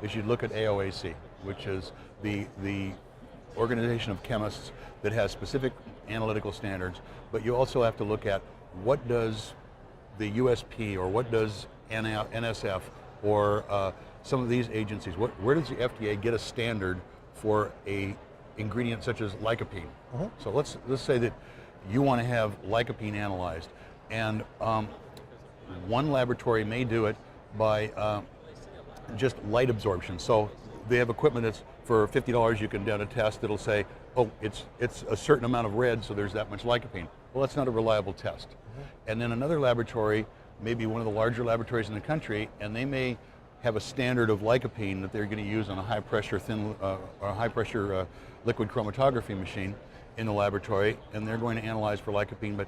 is you'd look at AOAC, which is the organization of chemists that has specific analytical standards, but you also have to look at what does the USP or what does NSF or some of these agencies, where does the FDA get a standard for a ingredient such as lycopene? So let's say that you want to have lycopene analyzed, and one laboratory may do it by just light absorption. So they have equipment that's for $50 you can down a test that'll say, oh, it's a certain amount of red, so there's that much lycopene. Well, that's not a reliable test. And then another laboratory, maybe one of the larger laboratories in the country, and they may have a standard of lycopene that they're going to use on a high pressure liquid chromatography machine in the laboratory, and they're going to analyze for lycopene, but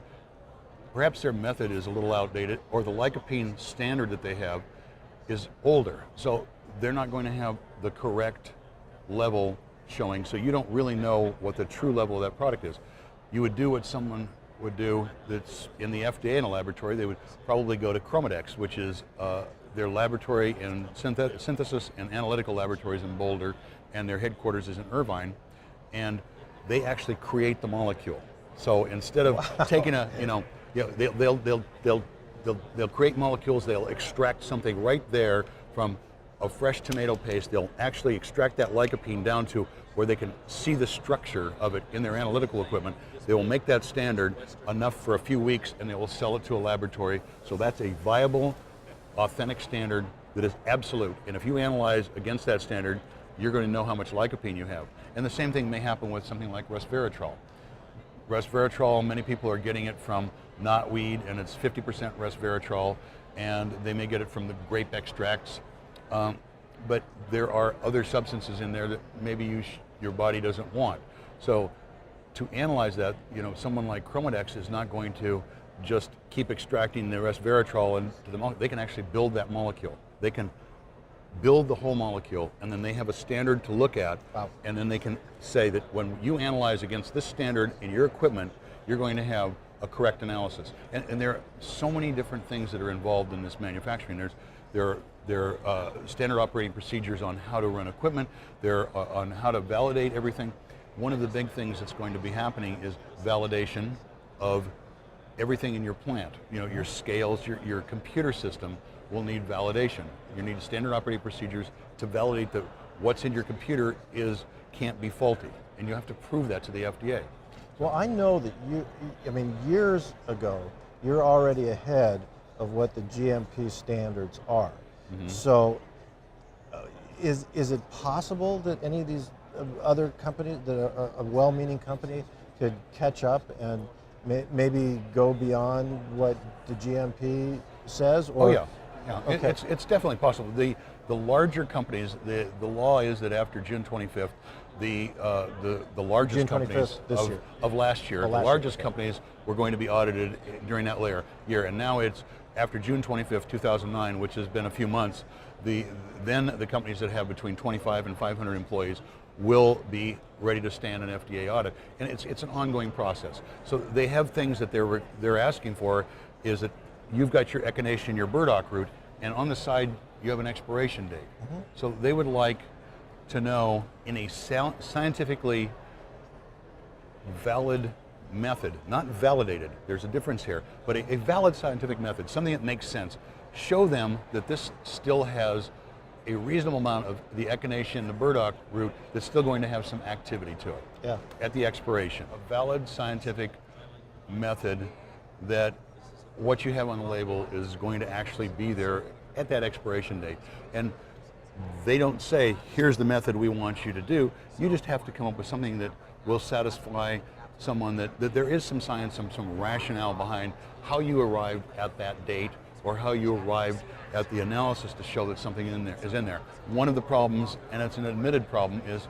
perhaps their method is a little outdated, or the lycopene standard that they have is older. So they're not going to have the correct level showing, so you don't really know what the true level of that product is. You would do what someone would do that's in the FDA in a laboratory. They would probably go to Chromadex, which is their laboratory and synthesis and analytical laboratories in Boulder, and their headquarters is in Irvine, and they actually create the molecule. So instead of taking they'll create molecules, they'll extract something right there from a fresh tomato paste. They'll actually extract that lycopene down to where they can see the structure of it in their analytical equipment. They will make that standard enough for a few weeks, and they will sell it to a laboratory. So that's a viable, authentic standard that is absolute. And if you analyze against that standard, you're going to know how much lycopene you have. And the same thing may happen with something like resveratrol. Resveratrol, many people are getting it from knotweed, and it's 50% resveratrol, and they may get it from the grape extracts. But there are other substances in there that maybe your body doesn't want. So to analyze that, someone like Chromadex is not going to just keep extracting the resveratrol into the molecule. They can actually build that molecule. They can build the whole molecule, and then they have a standard to look at. Wow. And then they can say that when you analyze against this standard in your equipment, you're going to have a correct analysis. And there are so many different things that are involved in this manufacturing. There are standard operating procedures on how to run equipment. There are on how to validate everything. One of the big things that's going to be happening is validation of everything in your plant. Your scales, your computer system will need validation. You need standard operating procedures to validate that what's in your computer can't be faulty, and you have to prove that to the FDA. Well, I know that years ago, you're already ahead of what the GMP standards are. So is it possible that any of these other companies, that a well-meaning company, could catch up and maybe go beyond what the GMP says? Or? Oh yeah. Okay. It's definitely possible. The larger companies, the law is that after June 25th, the largest companies of last year, the largest companies were going to be audited during that year, and now it's after June 25th, 2009, which has been a few months. Then the companies that have between 25 and 500 employees will be ready to stand an FDA audit, and it's an ongoing process. So they have things that they're asking for, is that you've got your echinacea, your burdock root, and on the side you have an expiration date. So they would like to know in a scientifically valid method, not validated, there's a difference here, but a valid scientific method, something that makes sense. Show them that this still has a reasonable amount of the echinacea and the burdock root that's still going to have some activity to it at the expiration. A valid scientific method that what you have on the label is going to actually be there at that expiration date. And they don't say, here's the method we want you to do. You just have to come up with something that will satisfy someone that there is some science, some rationale behind how you arrived at that date, or how you arrived at the analysis to show that something is in there. One of the problems, and it's an admitted problem, is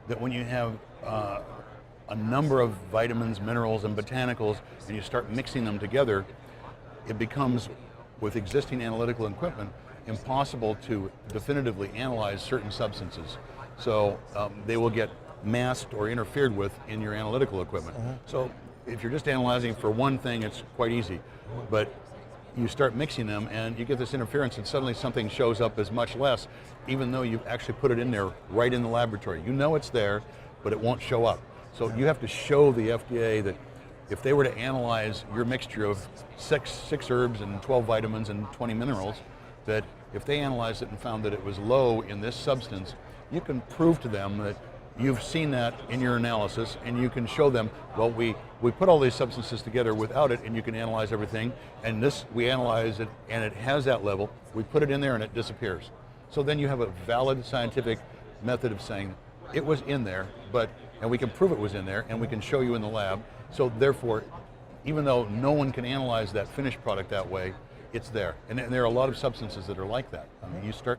that when you have a number of vitamins, minerals, and botanicals, and you start mixing them together, it becomes, with existing analytical equipment, impossible to definitively analyze certain substances. So they will get masked or interfered with in your analytical equipment. So if you're just analyzing for one thing, it's quite easy. But you start mixing them and you get this interference and suddenly something shows up as much less, even though you've actually put it in there right in the laboratory. You know it's there, but it won't show up. So you have to show the FDA that if they were to analyze your mixture of six herbs and 12 vitamins and 20 minerals, that if they analyzed it and found that it was low in this substance, you can prove to them that you've seen that in your analysis, and you can show them, well, we put all these substances together without it, and you can analyze everything, and this, we analyze it, and it has that level, we put it in there and it disappears. So then you have a valid scientific method of saying, it was in there, and we can prove it was in there, and we can show you in the lab. So therefore, even though no one can analyze that finished product that way, it's there. And there are a lot of substances that are like that. I mean, you start